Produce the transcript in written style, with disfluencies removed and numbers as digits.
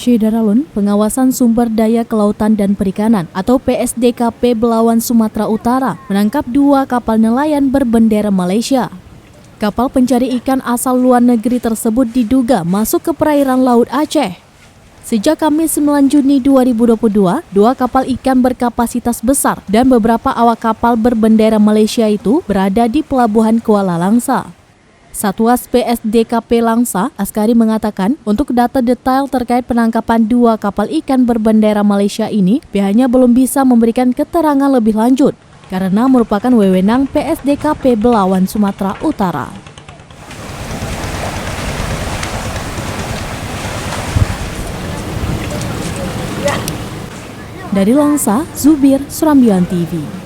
PC Daralun, Pengawasan Sumber Daya Kelautan dan Perikanan atau PSDKP Belawan Sumatera Utara menangkap 2 kapal nelayan berbendera Malaysia. Kapal pencari ikan asal luar negeri tersebut diduga masuk ke perairan Laut Aceh. Sejak Kamis 9 Juni 2022, 2 kapal ikan berkapasitas besar dan beberapa awak kapal berbendera Malaysia itu berada di Pelabuhan Kuala Langsa. Satwas PSDKP Langsa, Askari mengatakan untuk data detail terkait penangkapan 2 kapal ikan berbendera Malaysia ini, pihaknya belum bisa memberikan keterangan lebih lanjut karena merupakan wewenang PSDKP Belawan Sumatera Utara. Dari Langsa, Zubir, Surambian TV.